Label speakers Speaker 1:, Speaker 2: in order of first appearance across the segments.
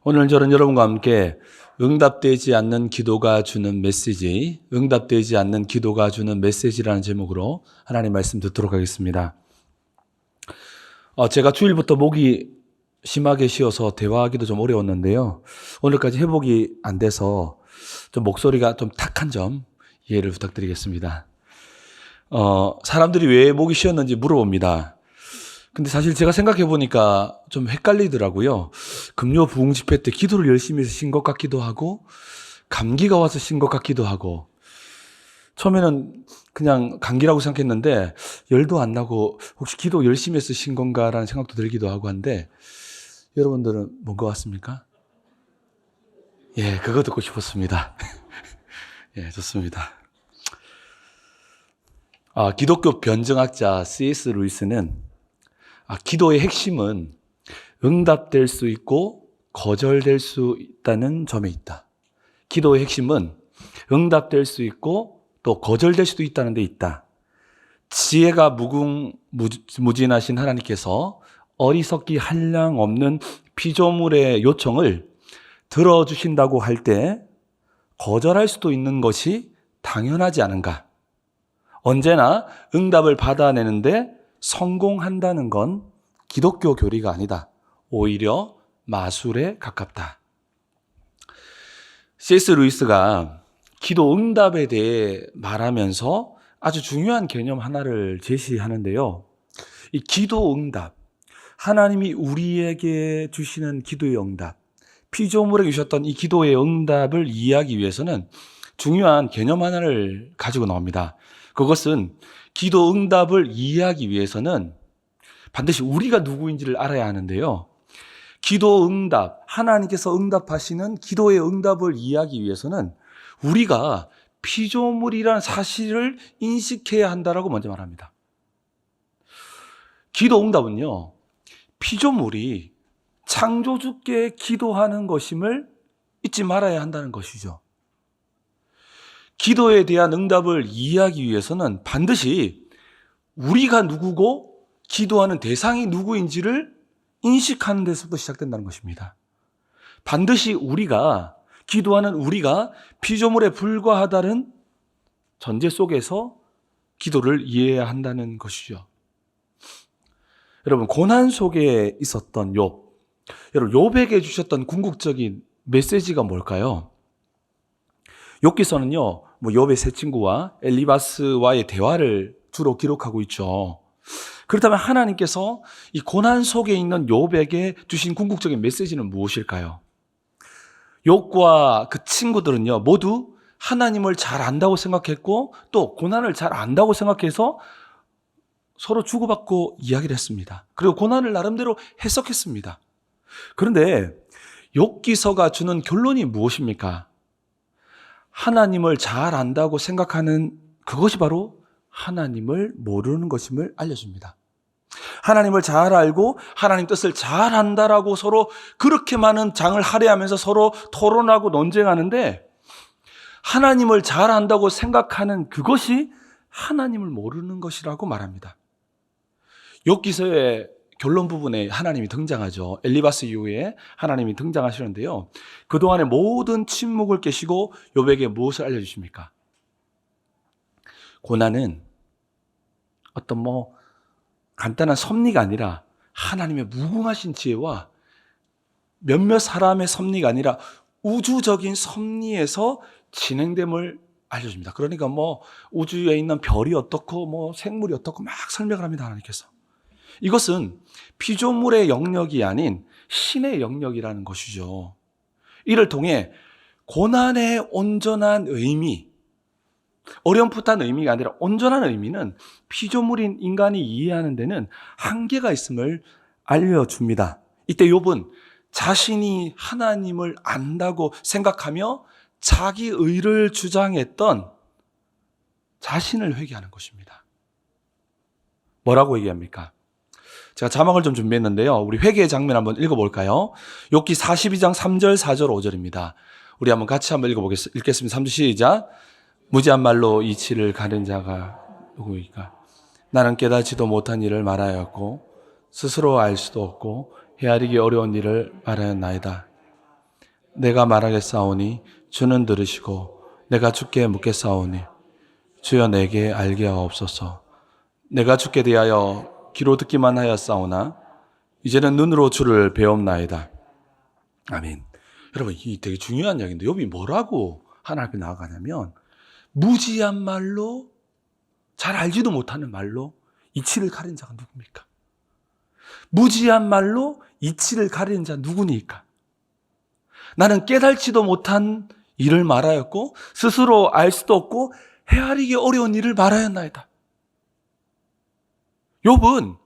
Speaker 1: 오늘 저는 여러분과 함께 응답되지 않는 기도가 주는 메시지, 응답되지 않는 기도가 주는 메시지라는 제목으로 하나님 말씀 듣도록 하겠습니다. 제가 주일부터 목이 심하게 쉬어서 대화하기도 좀 어려웠는데요. 오늘까지 회복이 안 돼서 좀 목소리가 좀 탁한 점 이해를 부탁드리겠습니다. 사람들이 왜 목이 쉬었는지 물어봅니다. 근데 사실 제가 생각해 보니까 좀 헷갈리더라고요. 금요 부흥 집회 때 기도를 열심히 해서 쉰 것 같기도 하고, 감기가 와서 쉰 것 같기도 하고, 처음에는 그냥 감기라고 생각했는데, 열도 안 나고, 혹시 기도 열심히 해서 쉰 건가라는 생각도 들기도 하고 한데, 여러분들은 뭔 것 같습니까? 예, 그거 듣고 싶었습니다. 예, 좋습니다. 기독교 변증학자 C.S. 루이스는 기도의 핵심은 응답될 수 있고 거절될 수 있다는 점에 있다. 기도의 핵심은 응답될 수 있고 또 거절될 수도 있다는 데 있다. 지혜가 무궁무진하신 하나님께서 어리석기 한량 없는 피조물의 요청을 들어주신다고 할 때 거절할 수도 있는 것이 당연하지 않은가? 언제나 응답을 받아내는데 성공한다는 건 기독교 교리가 아니다. 오히려 마술에 가깝다. C.S. 루이스가 기도 응답에 대해 말하면서 아주 중요한 개념 하나를 제시하는데요. 이 기도 응답, 하나님이 우리에게 주시는 기도의 응답, 피조물에게 주셨던 이 기도의 응답을 이해하기 위해서는 중요한 개념 하나를 가지고 나옵니다. 그것은 기도 응답을 이해하기 위해서는 반드시 우리가 누구인지를 알아야 하는데요. 기도 응답, 하나님께서 응답하시는 기도의 응답을 이해하기 위해서는 우리가 피조물이라는 사실을 인식해야 한다라고 먼저 말합니다. 기도 응답은요, 피조물이 창조주께 기도하는 것임을 잊지 말아야 한다는 것이죠. 기도에 대한 응답을 이해하기 위해서는 반드시 우리가 누구고 기도하는 대상이 누구인지를 인식하는 데서부터 시작된다는 것입니다. 반드시 우리가, 기도하는 우리가 피조물에 불과하다는 전제 속에서 기도를 이해해야 한다는 것이죠. 여러분, 고난 속에 있었던 욥, 여러분 욥에게 주셨던 궁극적인 메시지가 뭘까요? 욥기서는요, 욥의 세 친구와 엘리바스와의 대화를 주로 기록하고 있죠. 그렇다면 하나님께서 이 고난 속에 있는 욥에게 주신 궁극적인 메시지는 무엇일까요? 욥과 그 친구들은요, 모두 하나님을 잘 안다고 생각했고 또 고난을 잘 안다고 생각해서 서로 주고받고 이야기를 했습니다. 그리고 고난을 나름대로 해석했습니다. 그런데 욥기서가 주는 결론이 무엇입니까? 하나님을 잘 안다고 생각하는 그것이 바로 하나님을 모르는 것임을 알려줍니다. 하나님을 잘 알고 하나님 뜻을 잘 안다라고 서로 그렇게 많은 장을 할애하면서 서로 토론하고 논쟁하는데 하나님을 잘 안다고 생각하는 그것이 하나님을 모르는 것이라고 말합니다. 욥기서의 결론 부분에 하나님이 등장하죠. 엘리바스 이후에 하나님이 등장하시는데요. 그동안의 모든 침묵을 깨시고 욥에게 무엇을 알려주십니까? 고난은 어떤 간단한 섭리가 아니라 하나님의 무궁하신 지혜와 몇몇 사람의 섭리가 아니라 우주적인 섭리에서 진행됨을 알려줍니다. 그러니까 우주에 있는 별이 어떻고 생물이 어떻고 막 설명을 합니다. 하나님께서. 이것은 피조물의 영역이 아닌 신의 영역이라는 것이죠. 이를 통해 고난의 온전한 의미, 어렴풋한 의미가 아니라 온전한 의미는 피조물인 인간이 이해하는 데는 한계가 있음을 알려줍니다. 이때 욥은 자신이 하나님을 안다고 생각하며 자기 의를 주장했던 자신을 회개하는 것입니다. 뭐라고 얘기합니까? 제가 자막을 좀 준비했는데요. 우리 회개의 장면 한번 읽어볼까요? 욥기 42장 3절, 4절, 5절입니다. 우리 한번 같이 한번 읽겠습니다. 3절 시작. 무지한 말로 이치를 가른 자가 누구이까? 나는 깨닫지도 못한 일을 말하였고 스스로 알 수도 없고 헤아리기 어려운 일을 말하였나이다. 내가 말하겠사오니 주는 들으시고 내가 주께 묻겠사오니 주여 내게 알게 하옵소서. 내가 주께 대하여 귀로 듣기만 하였사오나 이제는 눈으로 주를 배움나이다. 아멘. 여러분, 이 되게 중요한 이야기인데 욥이 뭐라고 하나님 앞에 나아가냐면 무지한 말로, 잘 알지도 못하는 말로 이치를 가린 자가 누굽니까? 무지한 말로 이치를 가리는 자 누구니까? 나는 깨달지도 못한 일을 말하였고 스스로 알 수도 없고 헤아리기 어려운 일을 말하였나이다. 욥은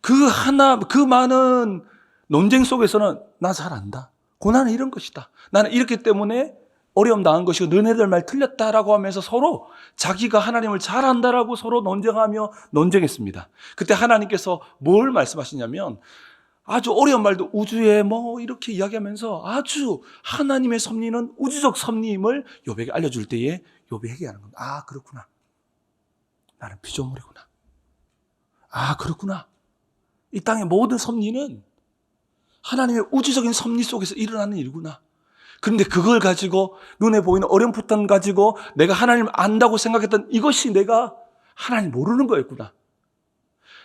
Speaker 1: 그 많은 논쟁 속에서는 나 잘 안다. 고난은 이런 것이다. 나는 이렇기 때문에 어려움 당한 것이고 너네들 말 틀렸다라고 하면서 서로 자기가 하나님을 잘 안다라고 서로 논쟁하며 논쟁했습니다. 그때 하나님께서 뭘 말씀하시냐면 아주 어려운 말도 우주에 뭐 이렇게 이야기하면서 아주 하나님의 섭리는 우주적 섭리임을 욥에게 알려줄 때에 욥이 회개하는 겁니다. 아, 그렇구나. 나는 피조물이구나. 아, 그렇구나. 이 땅의 모든 섭리는 하나님의 우주적인 섭리 속에서 일어나는 일이구나. 그런데 그걸 가지고 눈에 보이는 어렴풋한 가지고 내가 하나님을 안다고 생각했던 이것이 내가 하나님 모르는 거였구나.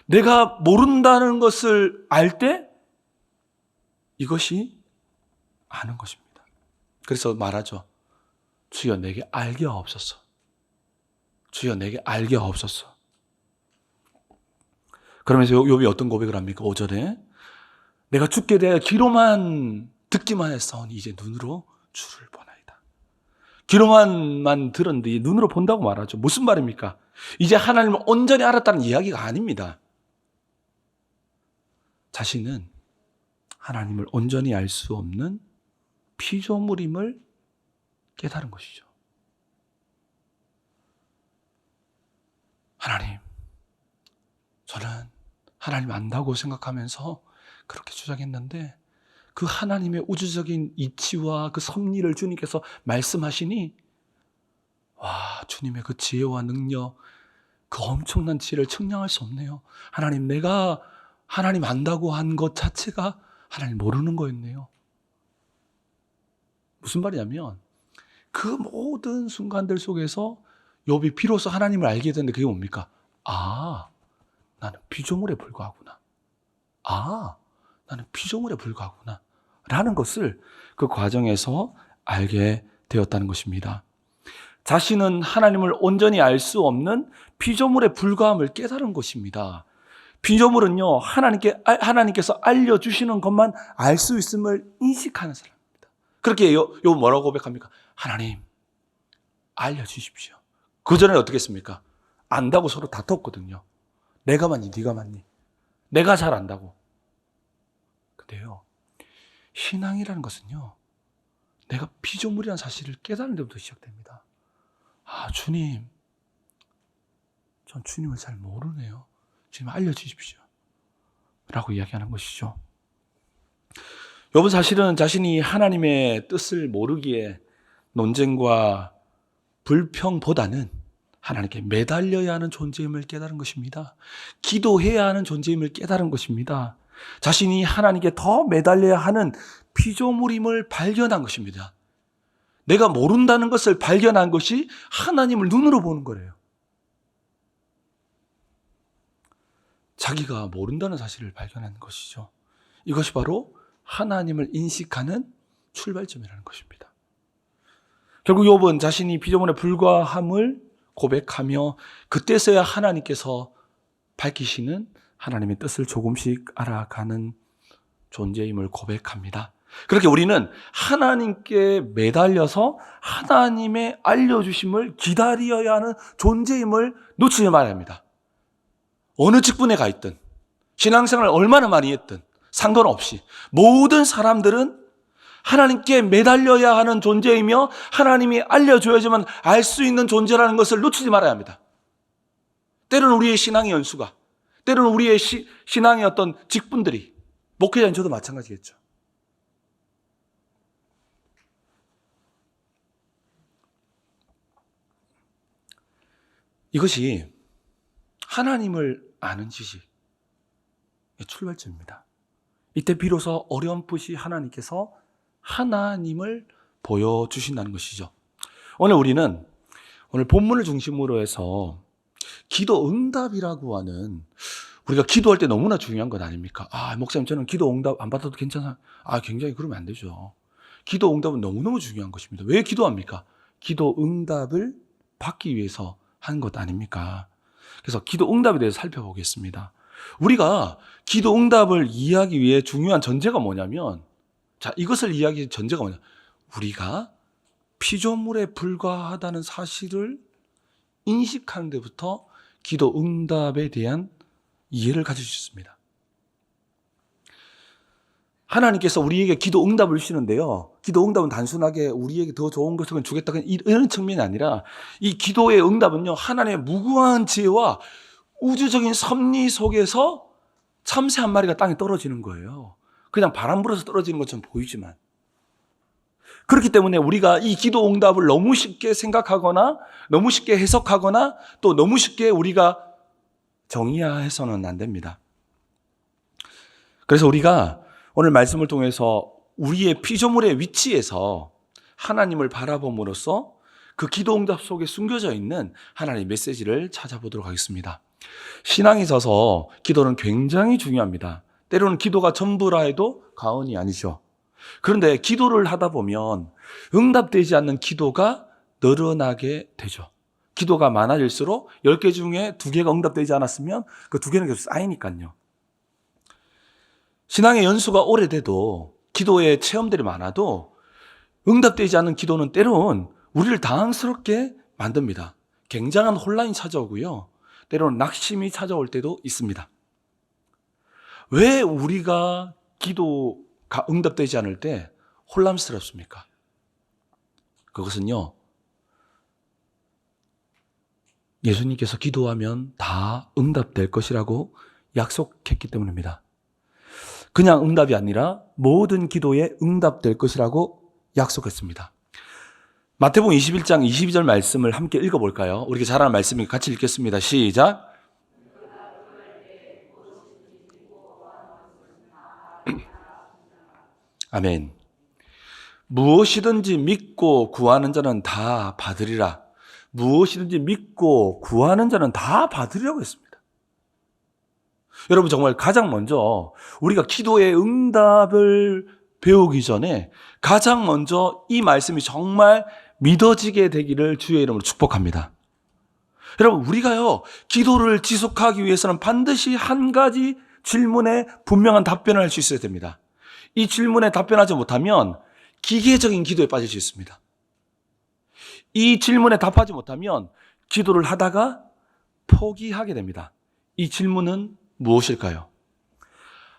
Speaker 1: 내가 모른다는 것을 알 때 이것이 아는 것입니다. 그래서 말하죠. 주여 내게 알게 하옵소서. 주여 내게 알게 하옵소서. 그러면서 욥이 어떤 고백을 합니까? 5절에 내가 주께 대하여 귀로만 듣기만 했사오니 이제 눈으로 주를 보나이다. 귀로만 들었는데 눈으로 본다고 말하죠. 무슨 말입니까? 이제 하나님을 온전히 알았다는 이야기가 아닙니다. 자신은 하나님을 온전히 알 수 없는 피조물임을 깨달은 것이죠. 하나님, 저는 하나님 안다고 생각하면서 그렇게 주장했는데 그 하나님의 우주적인 이치와 그 섭리를 주님께서 말씀하시니 와, 주님의 그 지혜와 능력, 그 엄청난 지혜를 측량할 수 없네요. 하나님, 내가 하나님 안다고 한 것 자체가 하나님 모르는 거였네요. 무슨 말이냐면 그 모든 순간들 속에서 욥이 비로소 하나님을 알게 되는데 그게 뭡니까? 아, 나는 피조물에 불과하구나. 아, 나는 피조물에 불과하구나. 라는 것을 그 과정에서 알게 되었다는 것입니다. 자신은 하나님을 온전히 알 수 없는 피조물에 불과함을 깨달은 것입니다. 피조물은요, 하나님께서 알려주시는 것만 알 수 있음을 인식하는 사람입니다. 그렇게 요 뭐라고 고백합니까? 하나님, 알려주십시오. 그 전에 어떻게 했습니까? 안다고 서로 다퉜거든요. 내가 맞니, 네가 맞니? 내가 잘 안다고. 근데요, 신앙이라는 것은요, 내가 피조물이라는 사실을 깨달는 데부터 시작됩니다. 아, 주님, 전 주님을 잘 모르네요. 주님 알려주십시오. 라고 이야기하는 것이죠. 욥은 사실은 자신이 하나님의 뜻을 모르기에 논쟁과 불평보다는 하나님께 매달려야 하는 존재임을 깨달은 것입니다. 기도해야 하는 존재임을 깨달은 것입니다. 자신이 하나님께 더 매달려야 하는 피조물임을 발견한 것입니다. 내가 모른다는 것을 발견한 것이 하나님을 눈으로 보는 거래요. 자기가 모른다는 사실을 발견한 것이죠. 이것이 바로 하나님을 인식하는 출발점이라는 것입니다. 결국 욥은 자신이 피조물에 불과함을 고백하며 그때서야 하나님께서 밝히시는 하나님의 뜻을 조금씩 알아가는 존재임을 고백합니다. 그렇게 우리는 하나님께 매달려서 하나님의 알려주심을 기다려야 하는 존재임을 놓치지 말아야 합니다. 어느 직분에 가 있든 신앙생활을 얼마나 많이 했든 상관없이 모든 사람들은 하나님께 매달려야 하는 존재이며 하나님이 알려줘야지만 알 수 있는 존재라는 것을 놓치지 말아야 합니다. 때로는 우리의 신앙의 연수가, 때로는 우리의 신앙의 어떤 직분들이, 목회자인 저도 마찬가지겠죠. 이것이 하나님을 아는 지식의 출발점입니다. 이때 비로소 어렴풋이 하나님께서 하나님을 보여주신다는 것이죠. 오늘 본문을 중심으로 해서 기도 응답이라고 하는, 우리가 기도할 때 너무나 중요한 것 아닙니까? 목사님, 저는 기도 응답 안 받아도 괜찮아요. 굉장히 그러면 안 되죠. 기도 응답은 너무너무 중요한 것입니다. 왜 기도합니까? 기도 응답을 받기 위해서 한 것 아닙니까? 그래서 기도 응답에 대해서 살펴보겠습니다. 우리가 기도 응답을 이해하기 위해 중요한 전제가 뭐냐면, 이것을 이해하기 전제가 뭐냐? 우리가 피조물에 불과하다는 사실을 인식하는 데부터 기도 응답에 대한 이해를 가질 수 있습니다. 하나님께서 우리에게 기도 응답을 주시는데요. 기도 응답은 단순하게 우리에게 더 좋은 것을 주겠다 이런 측면이 아니라, 이 기도의 응답은요, 하나님의 무궁한 지혜와 우주적인 섭리 속에서 참새 한 마리가 땅에 떨어지는 거예요. 그냥 바람 불어서 떨어지는 것처럼 보이지만. 그렇기 때문에 우리가 이 기도 응답을 너무 쉽게 생각하거나 너무 쉽게 해석하거나 또 너무 쉽게 우리가 정의화해서는 안 됩니다. 그래서 우리가 오늘 말씀을 통해서 우리의 피조물의 위치에서 하나님을 바라봄으로써 그 기도 응답 속에 숨겨져 있는 하나님의 메시지를 찾아보도록 하겠습니다. 신앙에 있어서 기도는 굉장히 중요합니다. 때로는 기도가 전부라 해도 과언이 아니죠. 그런데 기도를 하다 보면 응답되지 않는 기도가 늘어나게 되죠. 기도가 많아질수록 10개 중에 2개가 응답되지 않았으면 그 2개는 계속 쌓이니까요. 신앙의 연수가 오래돼도 기도의 체험들이 많아도 응답되지 않는 기도는 때로는 우리를 당황스럽게 만듭니다. 굉장한 혼란이 찾아오고요. 때로는 낙심이 찾아올 때도 있습니다. 왜 우리가 기도가 응답되지 않을 때 혼란스럽습니까? 그것은요, 예수님께서 기도하면 다 응답될 것이라고 약속했기 때문입니다. 그냥 응답이 아니라 모든 기도에 응답될 것이라고 약속했습니다. 마태복음 21장 22절 말씀을 함께 읽어볼까요? 우리가 잘 아는 말씀이니까 같이 읽겠습니다. 시작. 아멘. 무엇이든지 믿고 구하는 자는 다 받으리라. 무엇이든지 믿고 구하는 자는 다 받으리라고 했습니다. 여러분, 정말 가장 먼저 우리가 기도의 응답을 배우기 전에 가장 먼저 이 말씀이 정말 믿어지게 되기를 주의 이름으로 축복합니다. 여러분, 우리가요, 기도를 지속하기 위해서는 반드시 한 가지 질문에 분명한 답변을 할 수 있어야 됩니다. 이 질문에 답변하지 못하면 기계적인 기도에 빠질 수 있습니다. 이 질문에 답하지 못하면 기도를 하다가 포기하게 됩니다. 이 질문은 무엇일까요?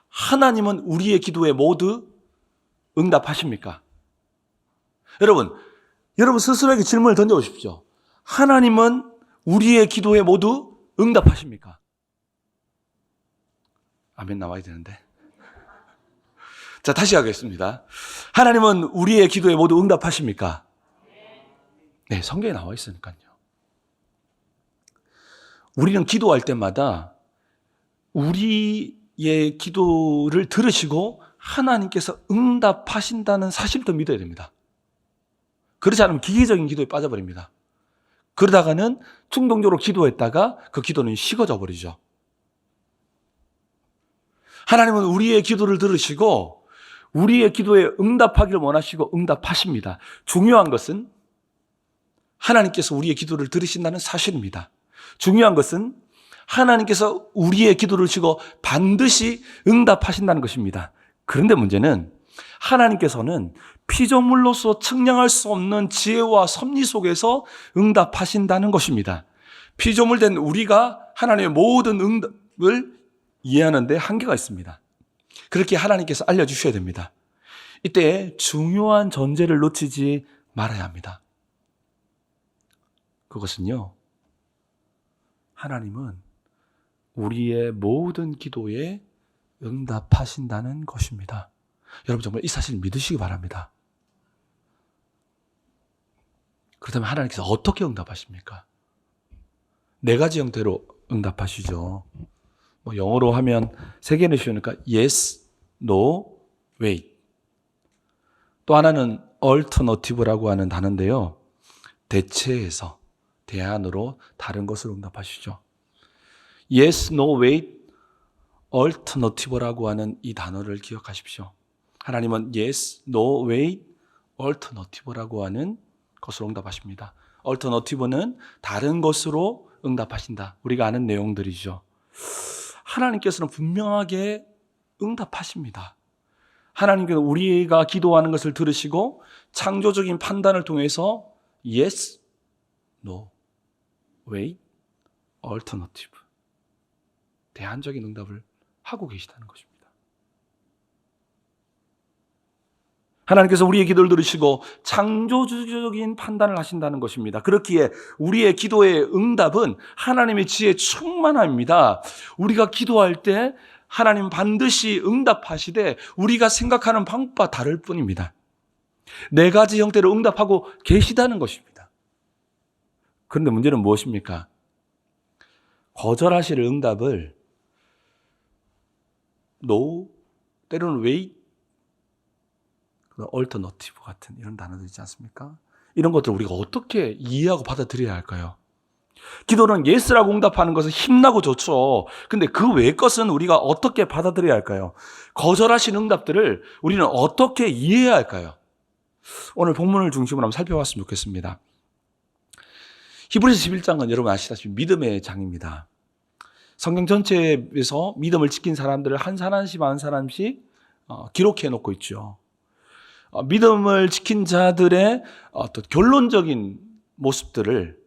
Speaker 1: 하나님은 우리의 기도에 모두 응답하십니까? 여러분 스스로에게 질문을 던져보십시오. 하나님은 우리의 기도에 모두 응답하십니까? 아멘 나와야 되는데. 자, 다시 하겠습니다. 하나님은 우리의 기도에 모두 응답하십니까? 네, 성경에 나와 있으니까요. 우리는 기도할 때마다 우리의 기도를 들으시고 하나님께서 응답하신다는 사실부터 믿어야 됩니다. 그렇지 않으면 기계적인 기도에 빠져버립니다. 그러다가는 충동적으로 기도했다가 그 기도는 식어져 버리죠. 하나님은 우리의 기도를 들으시고 우리의 기도에 응답하기를 원하시고 응답하십니다. 중요한 것은 하나님께서 우리의 기도를 들으신다는 사실입니다. 중요한 것은 하나님께서 우리의 기도를 들으시고 반드시 응답하신다는 것입니다. 그런데 문제는 하나님께서는 피조물로서 측량할 수 없는 지혜와 섭리 속에서 응답하신다는 것입니다. 피조물 된 우리가 하나님의 모든 응답을 이해하는 데 한계가 있습니다. 그렇게 하나님께서 알려주셔야 됩니다. 이때 중요한 전제를 놓치지 말아야 합니다. 그것은요, 하나님은 우리의 모든 기도에 응답하신다는 것입니다. 여러분 정말 이 사실을 믿으시기 바랍니다. 그렇다면 하나님께서 어떻게 응답하십니까? 4가지 형태로 응답하시죠. 영어로 하면 3개는 쉬우니까 yes, no, wait. 또 하나는 alternative라고 하는 단어인데요. 대체해서, 대안으로 다른 것을 응답하시죠. yes, no, wait, alternative라고 하는 이 단어를 기억하십시오. 하나님은 yes, no, wait, alternative라고 하는 것으로 응답하십니다. alternative는 다른 것으로 응답하신다. 우리가 아는 내용들이죠. 하나님께서는 분명하게 응답하십니다. 하나님께서 우리가 기도하는 것을 들으시고 창조적인 판단을 통해서 yes, no, wait, alternative, 대안적인 응답을 하고 계시다는 것입니다. 하나님께서 우리의 기도를 들으시고 창조적인 판단을 하신다는 것입니다. 그렇기에 우리의 기도의 응답은 하나님의 지혜 충만합니다. 우리가 기도할 때 하나님 반드시 응답하시되 우리가 생각하는 방법과 다를 뿐입니다. 네 가지 형태로 응답하고 계시다는 것입니다. 그런데 문제는 무엇입니까? 거절하실 응답을 no, 때로는 wait, alternative 같은 이런 단어들 있지 않습니까? 이런 것들을 우리가 어떻게 이해하고 받아들여야 할까요? 기도는 yes라고 응답하는 것은 힘나고 좋죠. 근데 그 외의 것은 우리가 어떻게 받아들여야 할까요? 거절하신 응답들을 우리는 어떻게 이해해야 할까요? 오늘 본문을 중심으로 한번 살펴봤으면 좋겠습니다. 히브리서 11장은 여러분 아시다시피 믿음의 장입니다. 성경 전체에서 믿음을 지킨 사람들을 한 사람씩 한 사람씩 기록해 놓고 있죠. 믿음을 지킨 자들의 어떤 결론적인 모습들을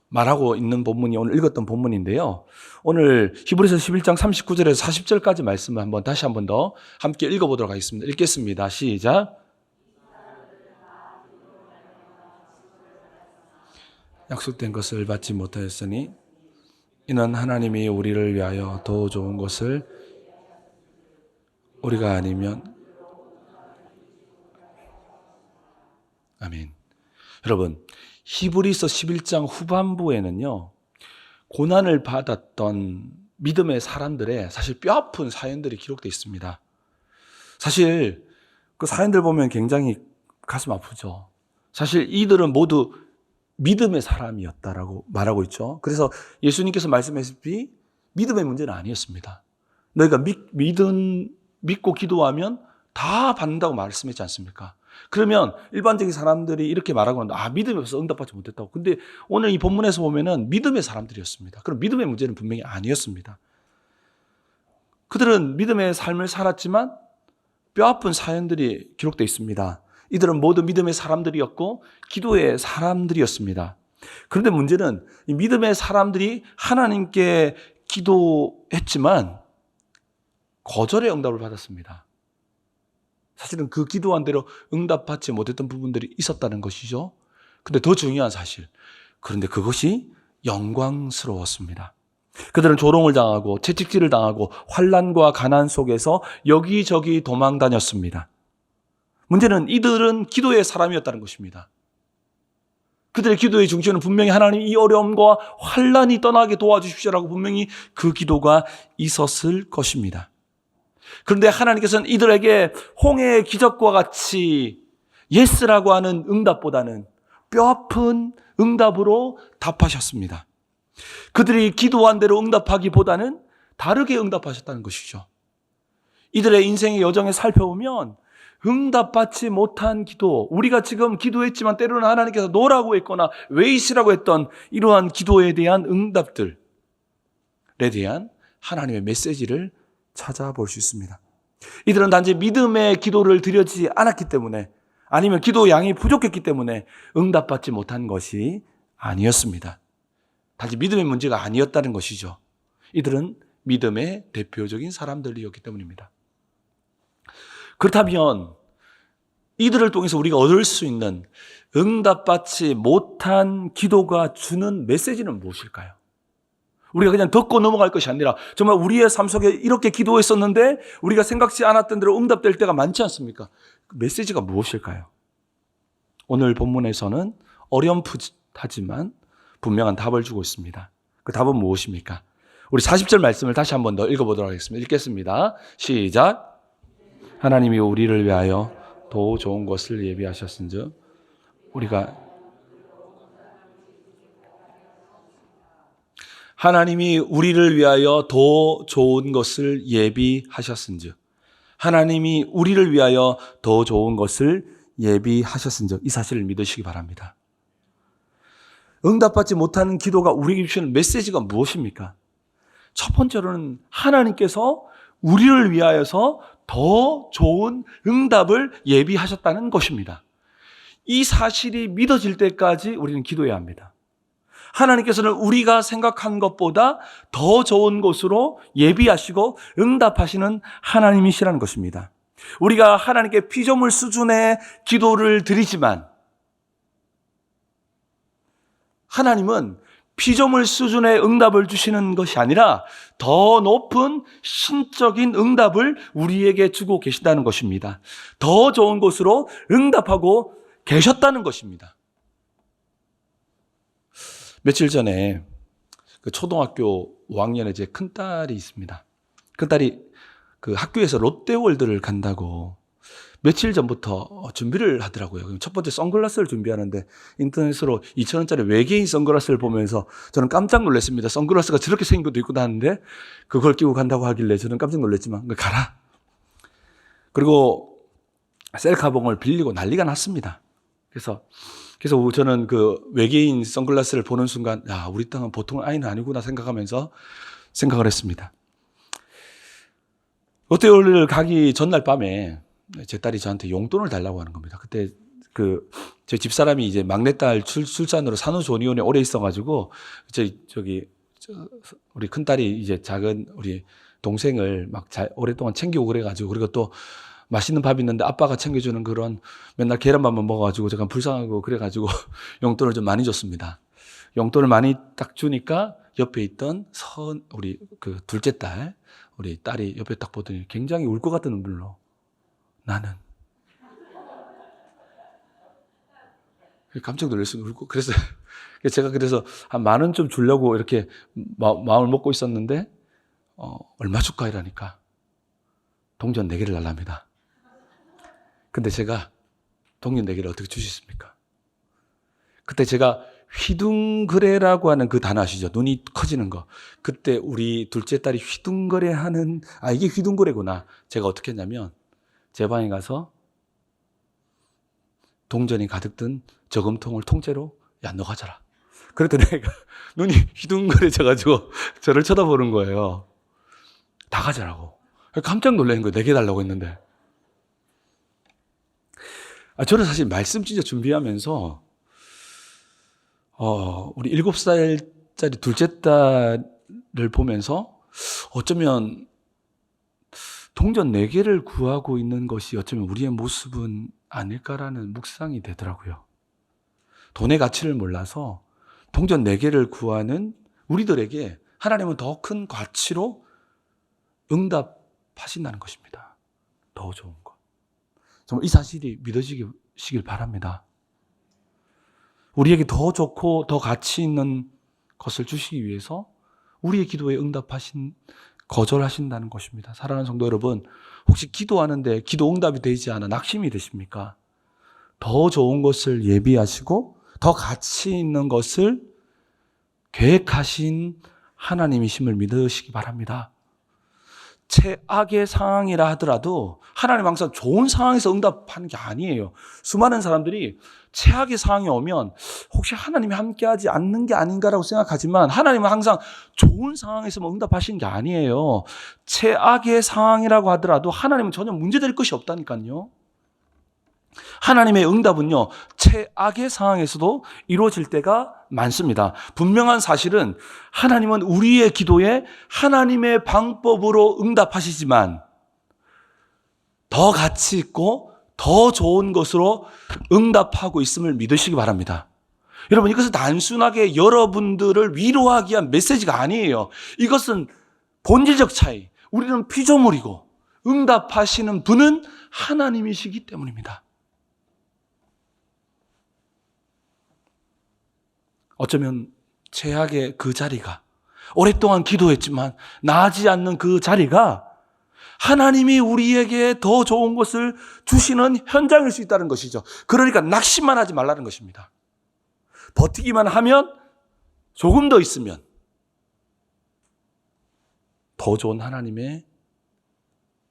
Speaker 1: 말하고 있는 본문이 오늘 읽었던 본문인데요. 오늘 히브리서 11장 39절에서 40절까지 말씀을 한번 다시 한번 더 함께 읽어보도록 하겠습니다. 읽겠습니다. 시작. 약속된 것을 받지 못하였으니 이는 하나님이 우리를 위하여 더 좋은 것을 우리가 아니면 아멘. 여러분, 히브리서 11장 후반부에는요, 고난을 받았던 믿음의 사람들의 사실 뼈아픈 사연들이 기록되어 있습니다. 사실 그 사연들 보면 굉장히 가슴 아프죠. 사실 이들은 모두 믿음의 사람이었다라고 말하고 있죠. 그래서 예수님께서 말씀하셨듯이 믿음의 문제는 아니었습니다. 너희가 믿고 기도하면 다 받는다고 말씀했지 않습니까? 그러면 일반적인 사람들이 이렇게 말하고 있는데 믿음이 없어서 응답받지 못했다고. 근데 오늘 이 본문에서 보면은 믿음의 사람들이었습니다. 그럼 믿음의 문제는 분명히 아니었습니다. 그들은 믿음의 삶을 살았지만 뼈아픈 사연들이 기록되어 있습니다. 이들은 모두 믿음의 사람들이었고 기도의 사람들이었습니다. 그런데 문제는 이 믿음의 사람들이 하나님께 기도했지만 거절의 응답을 받았습니다. 사실은 그 기도한 대로 응답받지 못했던 부분들이 있었다는 것이죠. 근데 더 중요한 사실, 그런데 그것이 영광스러웠습니다. 그들은 조롱을 당하고 채찍질을 당하고 환난과 가난 속에서 여기저기 도망 다녔습니다. 문제는 이들은 기도의 사람이었다는 것입니다. 그들의 기도의 중심은 분명히 하나님 이 어려움과 환난이 떠나게 도와주십시오라고 분명히 그 기도가 있었을 것입니다. 그런데 하나님께서는 이들에게 홍해의 기적과 같이 예스라고 하는 응답보다는 뼈아픈 응답으로 답하셨습니다. 그들이 기도한 대로 응답하기보다는 다르게 응답하셨다는 것이죠. 이들의 인생의 여정에 살펴보면 응답받지 못한 기도, 우리가 지금 기도했지만 때로는 하나님께서 노라고 했거나 웨이시라고 했던 이러한 기도에 대한 응답들에 대한 하나님의 메시지를 찾아볼 수 있습니다. 이들은 단지 믿음의 기도를 드려지지 않았기 때문에, 아니면 기도 양이 부족했기 때문에 응답받지 못한 것이 아니었습니다. 단지 믿음의 문제가 아니었다는 것이죠. 이들은 믿음의 대표적인 사람들이었기 때문입니다. 그렇다면 이들을 통해서 우리가 얻을 수 있는 응답받지 못한 기도가 주는 메시지는 무엇일까요? 우리가 그냥 듣고 넘어갈 것이 아니라 정말 우리의 삶 속에 이렇게 기도했었는데 우리가 생각지 않았던 대로 응답될 때가 많지 않습니까? 그 메시지가 무엇일까요? 오늘 본문에서는 어렴풋하지만 분명한 답을 주고 있습니다. 그 답은 무엇입니까? 우리 40절 말씀을 다시 한 번 더 읽어보도록 하겠습니다. 읽겠습니다. 시작. 하나님이 우리를 위하여 더 좋은 것을 예비하셨은즉 우리가 하나님이 우리를 위하여 더 좋은 것을 예비하셨은즉 하나님이 우리를 위하여 더 좋은 것을 예비하셨은즉 이 사실을 믿으시기 바랍니다. 응답받지 못하는 기도가 우리에게 주시는 메시지가 무엇입니까? 첫 번째로는 하나님께서 우리를 위하여서 더 좋은 응답을 예비하셨다는 것입니다. 이 사실이 믿어질 때까지 우리는 기도해야 합니다. 하나님께서는 우리가 생각한 것보다 더 좋은 것으로 예비하시고 응답하시는 하나님이시라는 것입니다. 우리가 하나님께 피조물 수준의 기도를 드리지만 하나님은 피조물 수준의 응답을 주시는 것이 아니라 더 높은 신적인 응답을 우리에게 주고 계신다는 것입니다. 더 좋은 곳으로 응답하고 계셨다는 것입니다. 며칠 전에 그 초등학교 5학년에 제 큰딸이 있습니다. 큰딸이 그 학교에서 롯데월드를 간다고 며칠 전부터 준비를 하더라고요. 첫 번째 선글라스를 준비하는데 인터넷으로 2,000원짜리 외계인 선글라스를 보면서 저는 깜짝 놀랐습니다. 선글라스가 저렇게 생긴 것도 있고 나는데 그걸 끼고 간다고 하길래 저는 깜짝 놀랐지만 가라. 그리고 셀카봉을 빌리고 난리가 났습니다. 그래서 저는 그 외계인 선글라스를 보는 순간 야, 우리 땅은 보통 아이는 아니구나 생각하면서 생각을 했습니다. 롯데월드를 가기 전날 밤에 제 딸이 저한테 용돈을 달라고 하는 겁니다. 그때 제 집사람이 이제 막내딸 출산으로 산후조리원에 오래 있어가지고 우리 큰딸이 이제 작은 우리 동생을 막 오랫동안 챙기고 그래가지고 그리고 또 맛있는 밥이 있는데 아빠가 챙겨주는 그런 맨날 계란밥만 먹어가지고 잠깐 불쌍하고 그래가지고 용돈을 좀 많이 줬습니다. 용돈을 많이 딱 주니까 옆에 있던 우리 그 둘째 딸, 우리 딸이 옆에 딱 보더니 굉장히 울 것 같은 눈물로 나는 깜짝 놀랐어요. 울고 그래서 제가 한 10,000원 좀 주려고 이렇게 마음을 먹고 있었는데 얼마 줄까 이러니까 동전 4개를 달랍니다. 근데 제가 동전 4개를 어떻게 주시겠습니까? 그때 제가 휘둥그레라고 하는 그 단어 아시죠? 눈이 커지는 거. 그때 우리 둘째 딸이 휘둥그레 하는 이게 휘둥그레구나. 제가 어떻게 했냐면 제 방에 가서 동전이 가득 든 저금통을 통째로 야, 너 가져라. 그랬더니 내가 눈이 휘둥그레져가지고 저를 쳐다보는 거예요. 다 가져라고. 깜짝 놀라는 거예요. 4개 달라고 했는데. 저는 사실 말씀 진짜 준비하면서 우리 7살짜리 둘째 딸을 보면서 어쩌면 동전 4개를 구하고 있는 것이 어쩌면 우리의 모습은 아닐까라는 묵상이 되더라고요. 돈의 가치를 몰라서 동전 4개를 구하는 우리들에게 하나님은 더 큰 가치로 응답하신다는 것입니다. 더 좋은 것. 정말 이 사실이 믿어지길 바랍니다. 우리에게 더 좋고 더 가치 있는 것을 주시기 위해서 우리의 기도에 거절하신다는 것입니다. 사랑하는 성도 여러분, 혹시 기도하는데 기도 응답이 되지 않아 낙심이 되십니까? 더 좋은 것을 예비하시고 더 가치 있는 것을 계획하신 하나님이심을 믿으시기 바랍니다. 최악의 상황이라 하더라도 하나님 항상 좋은 상황에서 응답하는 게 아니에요. 수많은 사람들이 최악의 상황이 오면 혹시 하나님이 함께하지 않는 게 아닌가라고 생각하지만 하나님은 항상 좋은 상황에서만 응답하시는 게 아니에요. 최악의 상황이라고 하더라도 하나님은 전혀 문제될 것이 없다니까요. 하나님의 응답은요, 최악의 상황에서도 이루어질 때가 많습니다. 분명한 사실은 하나님은 우리의 기도에 하나님의 방법으로 응답하시지만 더 가치 있고 더 좋은 것으로 응답하고 있음을 믿으시기 바랍니다. 여러분, 이것은 단순하게 여러분들을 위로하기 위한 메시지가 아니에요. 이것은 본질적 차이. 우리는 피조물이고 응답하시는 분은 하나님이시기 때문입니다. 어쩌면 최악의 그 자리가 오랫동안 기도했지만 나아지지 않는 그 자리가 하나님이 우리에게 더 좋은 것을 주시는 현장일 수 있다는 것이죠. 그러니까 낙심만 하지 말라는 것입니다. 버티기만 하면, 조금 더 있으면 더 좋은 하나님의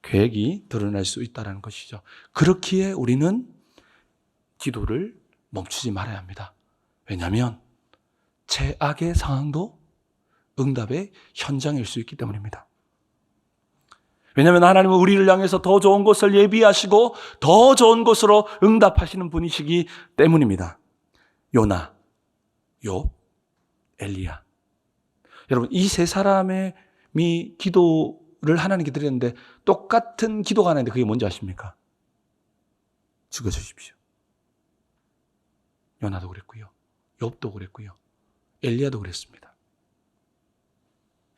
Speaker 1: 계획이 드러날 수 있다는 것이죠. 그렇기에 우리는 기도를 멈추지 말아야 합니다. 왜냐하면 최악의 상황도 응답의 현장일 수 있기 때문입니다. 왜냐하면 하나님은 우리를 향해서 더 좋은 것을 예비하시고 더 좋은 것으로 응답하시는 분이시기 때문입니다. 요나, 욥, 엘리야. 여러분, 이 세 사람의 기도를 하나님께 드렸는데 똑같은 기도가 하나인데 그게 뭔지 아십니까? 죽어주십시오. 요나도 그랬고요. 욥도 그랬고요. 엘리야도 그랬습니다.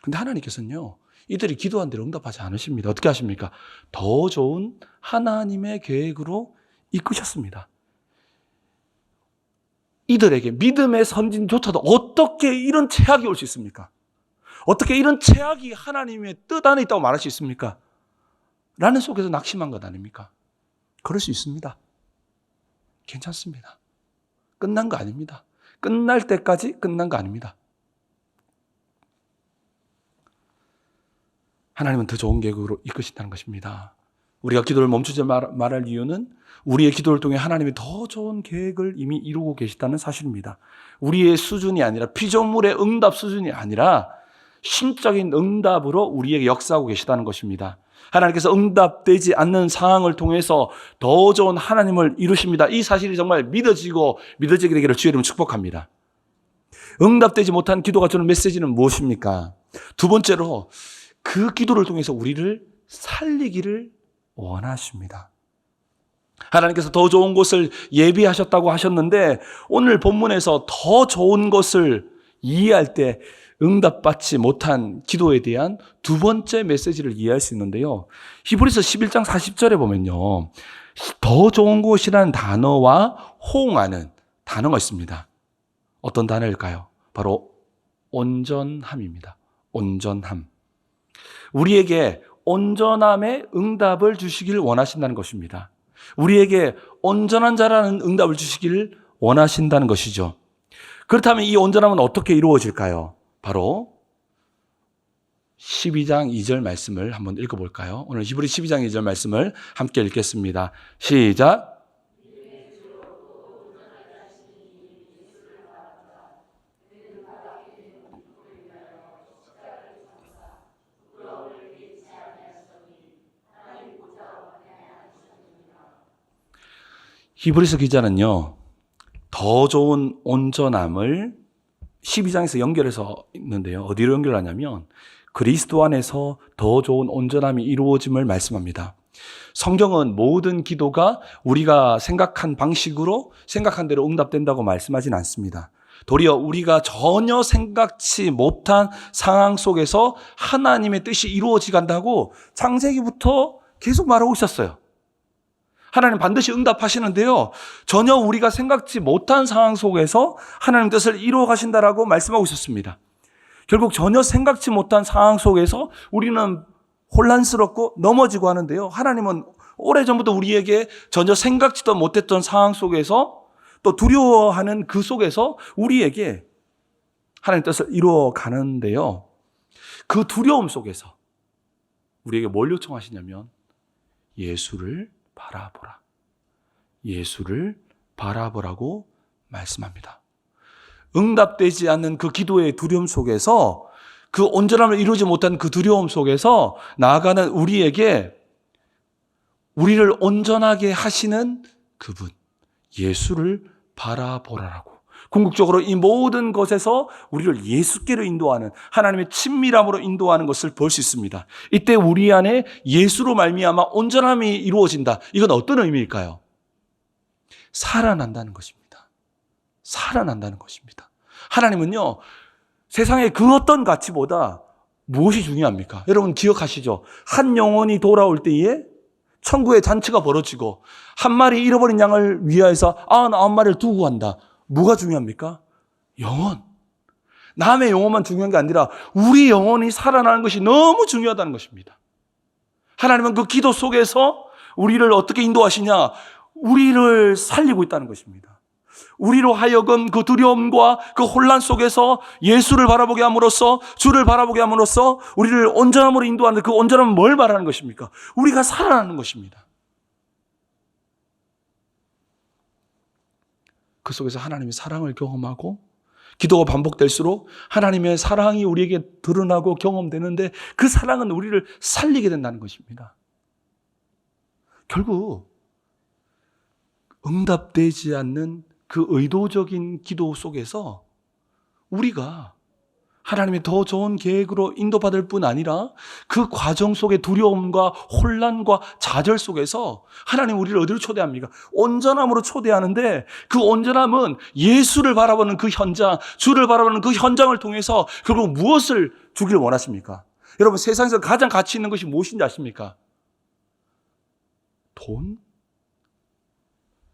Speaker 1: 근데 하나님께서는요, 이들이 기도한 대로 응답하지 않으십니다. 어떻게 하십니까? 더 좋은 하나님의 계획으로 이끄셨습니다. 이들에게 믿음의 선진조차도 어떻게 이런 최악이 올 수 있습니까? 어떻게 이런 최악이 하나님의 뜻 안에 있다고 말할 수 있습니까? 라는 속에서 낙심한 것 아닙니까? 그럴 수 있습니다. 괜찮습니다. 끝난 거 아닙니다. 끝날 때까지 끝난 거 아닙니다. 하나님은 더 좋은 계획으로 이끄신다는 것입니다. 우리가 기도를 멈추지 말할 이유는 우리의 기도를 통해 하나님이 더 좋은 계획을 이미 이루고 계시다는 사실입니다. 우리의 수준이 아니라, 피조물의 응답 수준이 아니라 신적인 응답으로 우리에게 역사하고 계시다는 것입니다. 하나님께서 응답되지 않는 상황을 통해서 더 좋은 하나님을 이루십니다. 이 사실이 정말 믿어지게 되기를 주의 이름으로 축복합니다. 응답되지 못한 기도가 주는 메시지는 무엇입니까? 두 번째로, 그 기도를 통해서 우리를 살리기를 원하십니다. 하나님께서 더 좋은 것을 예비하셨다고 하셨는데, 오늘 본문에서 더 좋은 것을 이해할 때 응답받지 못한 기도에 대한 두 번째 메시지를 이해할 수 있는데요. 히브리서 11장 40절에 보면요, 더 좋은 것이라는 단어와 호응하는 단어가 있습니다. 어떤 단어일까요? 바로 온전함입니다. 온전함. 우리에게 온전함의 응답을 주시길 원하신다는 것입니다. 우리에게 온전한 자라는 응답을 주시길 원하신다는 것이죠. 그렇다면 이 온전함은 어떻게 이루어질까요? 바로 12장 2절 말씀을 한번 읽어볼까요? 오늘 히브리 12장 2절 말씀을 함께 읽겠습니다. 시작. 히브리서 기자는요, 더 좋은 온전함을 12장에서 연결해서 있는데요. 어디로 연결하냐면 그리스도 안에서 더 좋은 온전함이 이루어짐을 말씀합니다. 성경은 모든 기도가 우리가 생각한 방식으로 생각한 대로 응답된다고 말씀하진 않습니다. 도리어 우리가 전혀 생각지 못한 상황 속에서 하나님의 뜻이 이루어지 간다고 창세기부터 계속 말하고 있었어요. 하나님 반드시 응답하시는데요, 전혀 우리가 생각지 못한 상황 속에서 하나님 뜻을 이루어 가신다라고 말씀하고 있었습니다. 결국 전혀 생각지 못한 상황 속에서 우리는 혼란스럽고 넘어지고 하는데요, 하나님은 오래전부터 우리에게 전혀 생각지도 못했던 상황 속에서, 또 두려워하는 그 속에서 우리에게 하나님 뜻을 이루어 가는데요, 그 두려움 속에서 우리에게 뭘 요청하시냐면 예수를 바라보라. 예수를 바라보라고 말씀합니다. 응답되지 않는 그 기도의 두려움 속에서, 그 온전함을 이루지 못한 그 두려움 속에서 나아가는 우리에게 우리를 온전하게 하시는 그분, 예수를 바라보라라고, 궁극적으로 이 모든 것에서 우리를 예수께로 인도하는, 하나님의 친밀함으로 인도하는 것을 볼 수 있습니다. 이때 우리 안에 예수로 말미암아 온전함이 이루어진다. 이건 어떤 의미일까요? 살아난다는 것입니다. 살아난다는 것입니다. 하나님은요, 세상의 그 어떤 가치보다 무엇이 중요합니까? 여러분 기억하시죠? 한 영혼이 돌아올 때에 천국의 잔치가 벌어지고 한 마리 잃어버린 양을 위하여서 99마리를 두고 간다. 뭐가 중요합니까? 영혼. 남의 영혼만 중요한 게 아니라 우리 영혼이 살아나는 것이 너무 중요하다는 것입니다. 하나님은 그 기도 속에서 우리를 어떻게 인도하시냐? 우리를 살리고 있다는 것입니다. 우리로 하여금 그 두려움과 그 혼란 속에서 예수를 바라보게 함으로써, 주를 바라보게 함으로써 우리를 온전함으로 인도하는, 그 온전함은 뭘 말하는 것입니까? 우리가 살아나는 것입니다. 그 속에서 하나님의 사랑을 경험하고, 기도가 반복될수록 하나님의 사랑이 우리에게 드러나고 경험되는데, 그 사랑은 우리를 살리게 된다는 것입니다. 결국 응답되지 않는 그 의도적인 기도 속에서 우리가 하나님의 더 좋은 계획으로 인도받을 뿐 아니라 그 과정 속의 두려움과 혼란과 좌절 속에서 하나님 우리를 어디로 초대합니까? 온전함으로 초대하는데, 그 온전함은 예수를 바라보는 그 현장, 주를 바라보는 그 현장을 통해서 결국 무엇을 주기를 원하십니까? 여러분, 세상에서 가장 가치 있는 것이 무엇인지 아십니까? 돈?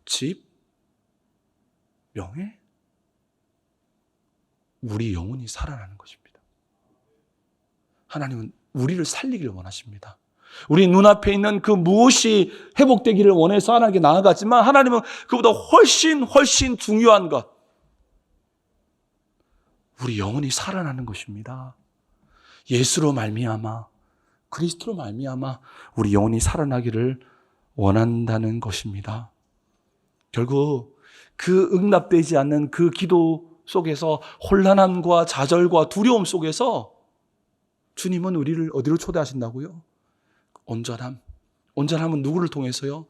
Speaker 1: 집? 명예? 우리 영혼이 살아나는 것입니다. 하나님은 우리를 살리기를 원하십니다. 우리 눈앞에 있는 그 무엇이 회복되기를 원해서 하나님께 나아가지만, 하나님은 그보다 훨씬 중요한 것, 우리 영혼이 살아나는 것입니다. 예수로 말미암아, 그리스도로 말미암아 우리 영혼이 살아나기를 원한다는 것입니다. 결국 그 응답되지 않는 그 기도 속에서, 혼란함과 좌절과 두려움 속에서 주님은 우리를 어디로 초대하신다고요? 온전함. 온전함은 누구를 통해서요?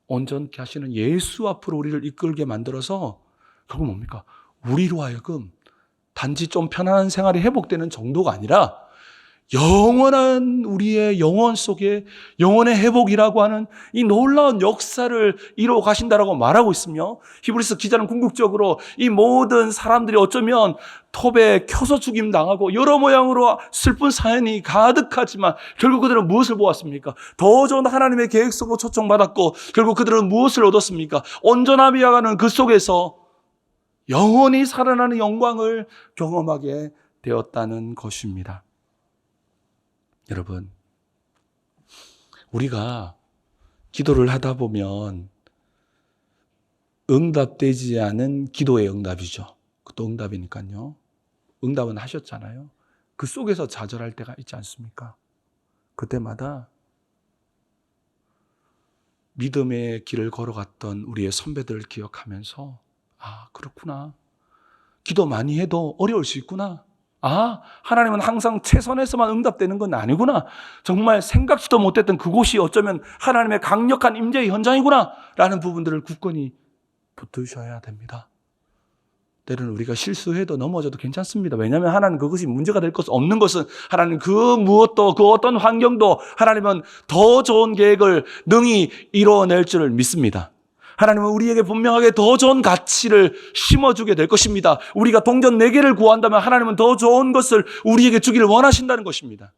Speaker 1: 온전케 하시는 예수 앞으로 우리를 이끌게 만들어서 결국 뭡니까? 우리로 하여금 단지 좀 편안한 생활이 회복되는 정도가 아니라 영원한 우리의 영혼 속에 영혼의 회복이라고 하는 이 놀라운 역사를 이루어 가신다라고 말하고 있으며, 히브리서 기자는 궁극적으로 이 모든 사람들이 어쩌면 톱에 켜서 죽임 당하고 여러 모양으로 슬픈 사연이 가득하지만 결국 그들은 무엇을 보았습니까? 더 좋은 하나님의 계획 속으로 초청받았고, 결국 그들은 무엇을 얻었습니까? 온전함이야가는 그 속에서 영원히 살아나는 영광을 경험하게 되었다는 것입니다. 여러분, 우리가 기도를 하다 보면 응답되지 않은 기도의 응답이죠. 그것도 응답이니까요. 응답은 하셨잖아요. 그 속에서 좌절할 때가 있지 않습니까? 그때마다 믿음의 길을 걸어갔던 우리의 선배들을 기억하면서, 아, 그렇구나. 기도 많이 해도 어려울 수 있구나. 아, 하나님은 항상 최선에서만 응답되는 건 아니구나. 정말 생각지도 못했던 그곳이 어쩌면 하나님의 강력한 임재의 현장이구나 라는 부분들을 굳건히 붙드셔야 됩니다. 때로는 우리가 실수해도 넘어져도 괜찮습니다. 왜냐하면 하나님 그것이 문제가 될 것 없는 것은, 하나님 그 무엇도, 그 어떤 환경도 하나님은 더 좋은 계획을 능히 이루어낼 줄을 믿습니다. 하나님은 우리에게 분명하게 더 좋은 가치를 심어주게 될 것입니다. 우리가 동전 4개를 구한다면 하나님은 더 좋은 것을 우리에게 주기를 원하신다는 것입니다.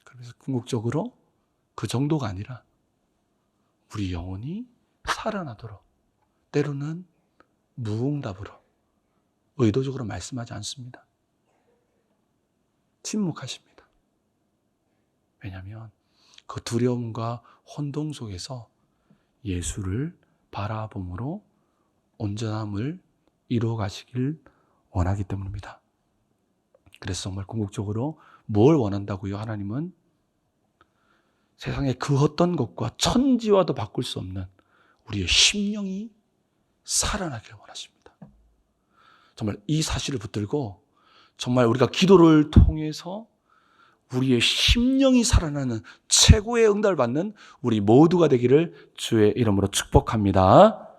Speaker 1: 그래서 궁극적으로 그 정도가 아니라 우리 영혼이 살아나도록, 때로는 무응답으로 의도적으로 말씀하지 않습니다. 침묵하십니다. 왜냐하면 그 두려움과 혼동 속에서 예수를 바라봄으로 온전함을 이루어 가시길 원하기 때문입니다. 그래서 정말 궁극적으로 뭘 원한다고요? 하나님은 세상의 그 어떤 것과 천지와도 바꿀 수 없는 우리의 심령이 살아나길 원하십니다. 정말 이 사실을 붙들고 정말 우리가 기도를 통해서 우리의 심령이 살아나는 최고의 응답을 받는 우리 모두가 되기를 주의 이름으로 축복합니다.